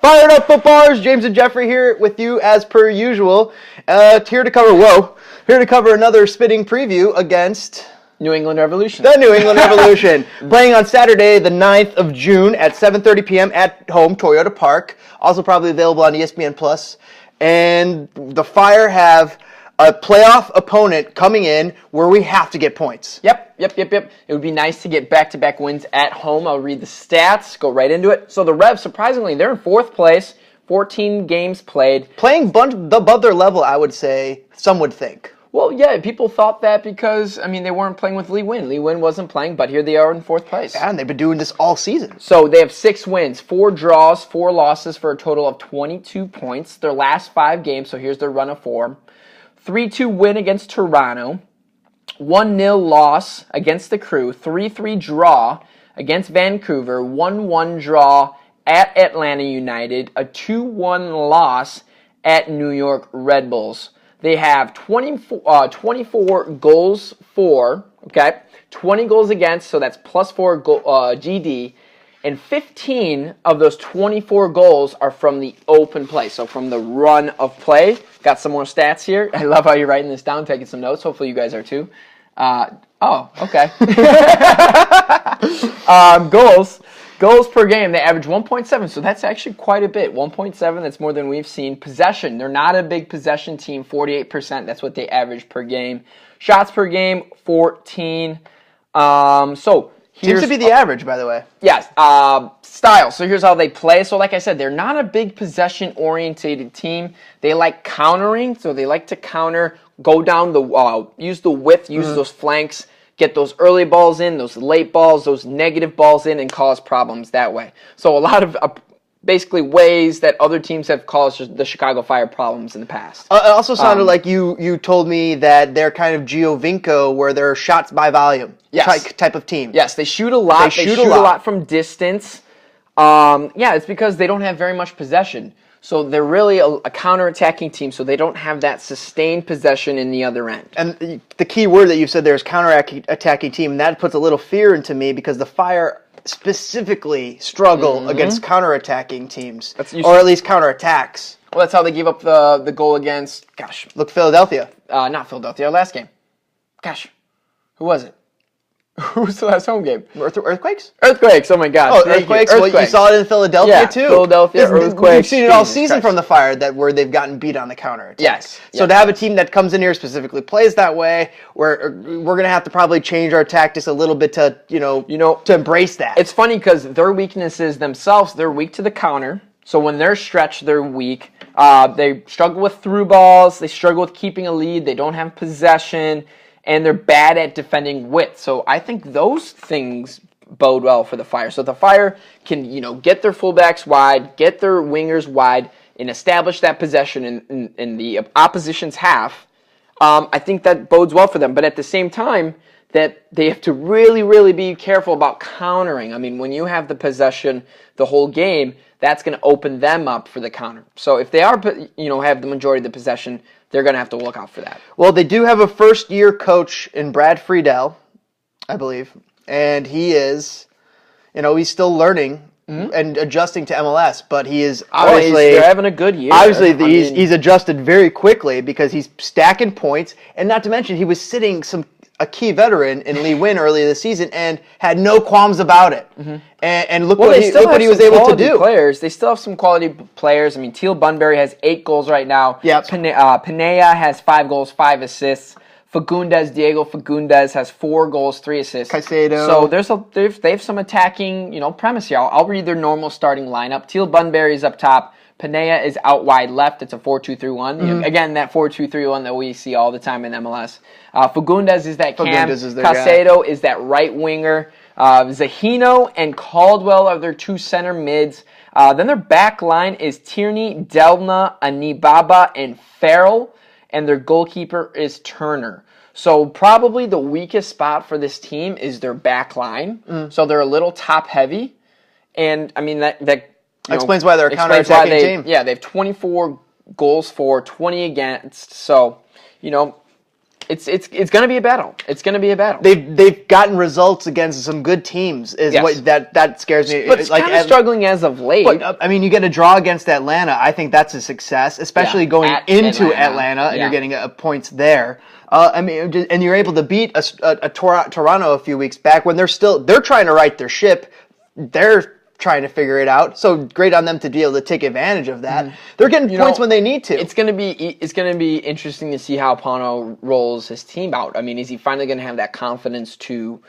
Fired up footballers, James and Jeffrey here with you as per usual. Here to cover another spitting preview against New England Revolution. The New England Revolution. Playing on Saturday, the 9th of June at 7:30 p.m. at home, Toyota Park. Also probably available on ESPN Plus. And the Fire have a playoff opponent coming in where we have to get points. Yep. It would be nice to get back-to-back wins at home. I'll read the stats, go right into it. So the Revs, surprisingly, they're in 4th place, 14 games played. Playing above their level, I would say, some would think. Well, yeah, people thought that because, they weren't playing with Lee Nguyen. Lee Nguyen wasn't playing, but here they are in 4th place. Yeah, and they've been doing this all season. So they have 6 wins, 4 draws, 4 losses for a total of 22 points. Their last 5 games, so here's their run of form. 3-2 win against Toronto, 1-0 loss against the Crew, 3-3 draw against Vancouver, 1-1 draw at Atlanta United, a 2-1 loss at New York Red Bulls. They have 24 goals for, 20 goals against, so that's plus 4 GD, and 15 of those 24 goals are from the open play, so from the run of play. Got some more stats here. I love how you're writing this down, taking some notes. Hopefully you guys are too. Okay. Goals per game, they average 1.7, so that's actually quite a bit. 1.7, that's more than we've seen. Possession, they're not a big possession team, 48%. That's what they average per game. Shots per game, 14. Seems to be the average, by the way. Yes. Style. So here's how they play. So like I said, they're not a big possession-orientated team. They like countering, so they like to counter, go down use the width, use those flanks, get those early balls in, those late balls, those negative balls in, and cause problems that way. So a lot of basically ways that other teams have caused the Chicago Fire problems in the past. It also sounded like you told me that they're kind of Giovinco, where they're shots by volume type of team. Yes, they shoot a lot. They shoot a lot from distance. It's because they don't have very much possession. So they're really a counter-attacking team, so they don't have that sustained possession in the other end. And the key word that you said there is counter-attacking team, and that puts a little fear into me because the Fire specifically struggle against counter-attacking teams, or at least counter-attacks. Well, that's how they gave up the goal against, Philadelphia. Not Philadelphia, last game. Who was it? Who was the last home game? Earthquakes? Earthquakes, oh my God. Oh, Earthquakes. Well, you saw it in Philadelphia, too. Philadelphia, Earthquakes. We've seen it all season from the Fire, where they've gotten beat on the counter. Yes. So to have a team that comes in here specifically plays that way, we're going to have to probably change our tactics a little bit to, to embrace that. It's funny because their weaknesses themselves, they're weak to the counter. So when they're stretched, they're weak. They struggle with through balls. They struggle with keeping a lead. They don't have possession. And they're bad at defending width. So I think those things bode well for the Fire. So the Fire can, get their fullbacks wide, get their wingers wide, and establish that possession in the opposition's half. I think that bodes well for them. But at the same time, that they have to really, really be careful about countering. When you have the possession the whole game, that's going to open them up for the counter. So if they are, have the majority of the possession, they're going to have to look out for that. Well, they do have a first-year coach in Brad Friedel, I believe, and he is, he's still learning and adjusting to MLS, but he is obviously they're having a good year. Obviously, he's adjusted very quickly because he's stacking points, and not to mention he was sitting a key veteran in Lee Nguyen earlier this season and had no qualms about it. And look what he was able to do. They still have some quality players. Teal Bunbury has 8 goals right now. Yep. Pineda has 5 goals, 5 assists. Diego Fagundes has 4 goals, 3 assists. Caicedo. So they have some attacking, premise here. I'll read their normal starting lineup. Teal Bunbury is up top. Pineda is out wide left. It's a 4-2-3-1. Again, that 4-2-3-1 that we see all the time in MLS. Fagundes is that cam. Caicedo is that right winger. Zahino and Caldwell are their 2 center mids. Then their back line is Tierney, Delna, Anibaba, and Farrell. And their goalkeeper is Turner. So probably the weakest spot for this team is their back line. So they're a little top heavy. And, that explains why they're a counter-attacking team. Yeah, they have 24 goals for, 20 against. So, It's going to be a battle. It's going to be a battle. They've gotten results against some good teams. Is Yes. what that scares me. But it's kind of struggling as of late. But, I mean, you get a draw against Atlanta. I think that's a success, especially Yeah, going at into Atlanta. Atlanta and Yeah. you're getting points there. I mean, and you're able to beat a Toronto a few weeks back when they're trying to right their ship. They're trying to figure it out. So great on them to be able to take advantage of that. They're getting points when they need to. It's gonna be interesting to see how Pano rolls his team out. I mean, is he finally gonna have that confidence to,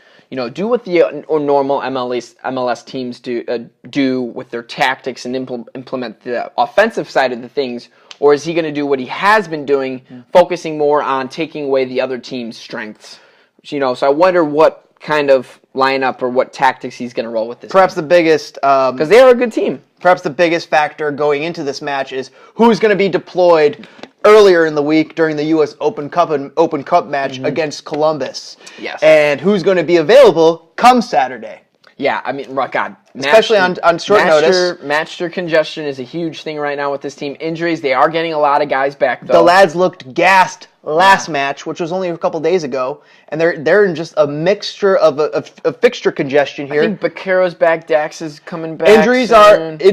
do what the normal MLS teams do with their tactics and implement the offensive side of the things, or is he gonna do what he has been doing, focusing more on taking away the other team's strengths? So I wonder what kind of lineup or what tactics he's going to roll with this. Perhaps the biggest, because they are a good team. Perhaps the biggest factor going into this match is who's going to be deployed earlier in the week during the U.S. Open Cup match against Columbus. Yes. And who's going to be available come Saturday. Yeah, I mean, God. Especially on short notice. Matcher congestion is a huge thing right now with this team. Injuries, they are getting a lot of guys back, though. The lads looked gassed last match, which was only a couple days ago, and they're in just a mixture of fixture congestion here. I think Baquero's back, Dax is coming back. Injuries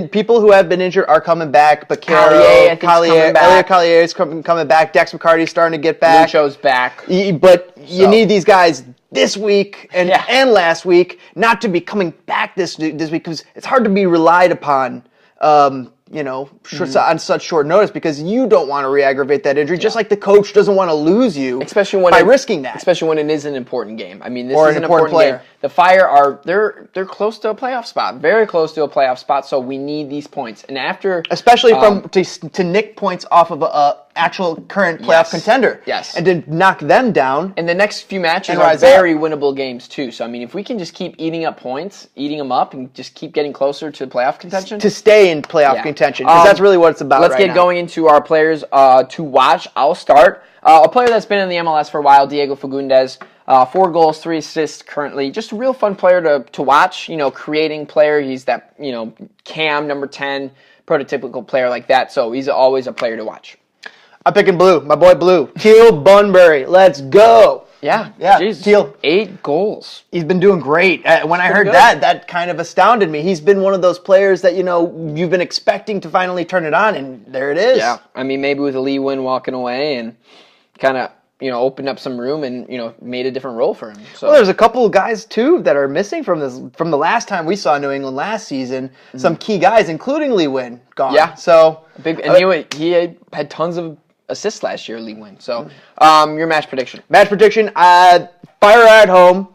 people who have been injured are coming back. Baquero, Elliot Collier is coming back. Dex McCarty's starting to get back. Lucho's back. But you need these guys this week and last week not to be coming back this week because it's hard to be relied upon. On such short notice because you don't want to re-aggravate that injury, just like the coach doesn't want to lose you by risking that. Especially when it is an important game. I mean, this or is an important player. Game. The Fire they're close to a playoff spot, very close to a playoff spot. So we need these points, and after especially to nick points off of a actual current playoff contender, and to knock them down. And the next few matches are very winnable games too. So I mean, if we can just keep eating up points, eating them up, and just keep getting closer to playoff contention, to stay in playoff contention, because that's really what it's about. Let's get going into our players to watch. I'll start. A player that's been in the MLS for a while, Diego Fagundes. 4 goals, 3 assists currently. Just a real fun player to watch. Creating player. He's that Cam number 10 prototypical player like that. So he's always a player to watch. I'm picking Blue, my boy Blue. Teal Bunbury, let's go. Yeah. Jesus. Teal. 8 goals. He's been doing great. When I heard that kind of astounded me. He's been one of those players that, you've been expecting to finally turn it on, and there it is. Yeah. I mean, maybe with Lee Nguyen walking away and kind of, opened up some room and, made a different role for him. So. Well, there's a couple of guys, too, that are missing from the last time we saw New England last season. Mm-hmm. Some key guys, including Lee Nguyen, gone. Yeah. So, he had tons of assists last year, Lee Nguyen. So, your match prediction. Match prediction, Fire at home.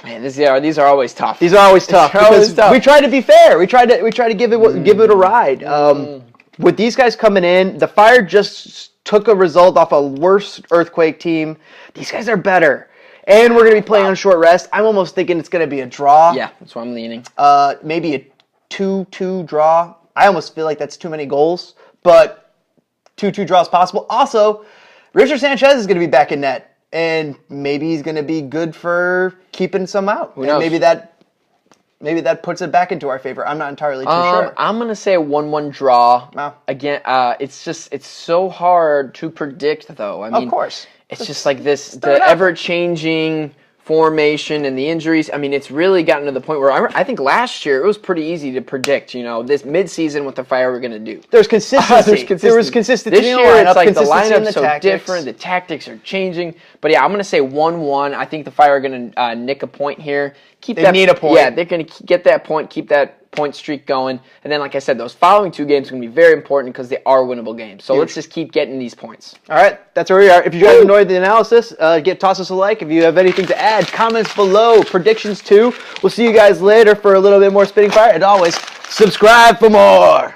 Man, these are always tough. These are always tough because we try to be fair. We try to give it a ride. With these guys coming in, the Fire just took a result off a worse Earthquake team. These guys are better. And we're going to be playing on short rest. I'm almost thinking it's going to be a draw. Yeah, that's why I'm leaning. Maybe a 2-2 draw. I almost feel like that's too many goals, but 2-2 draw is possible. Also, Richard Sanchez is going to be back in net, and maybe he's going to be good for keeping some out. Who knows? Maybe that puts it back into our favor. I'm not entirely too sure. I'm going to say a 1-1 draw. Wow. Again, it's so hard to predict, though. I mean, of course. It's just like this, the ever-changing formation and the injuries. I mean, it's really gotten to the point where I think last year it was pretty easy to predict, this mid-season what the Fire were going to do. There's consistency. There was consistency. This year, it's like the lineup's so different. The tactics are changing. But yeah, I'm going to say 1-1. I think the Fire are going to nick a point here. They need a point. Yeah, they're going to get that point, keep that point streak going. And then, like I said, those following 2 games are going to be very important because they are winnable games. So let's just keep getting these points. All right, that's where we are. If you guys enjoyed the analysis, toss us a like. If you have anything to add, comments below, predictions too. We'll see you guys later for a little bit more Spitting Fire. And always, subscribe for more.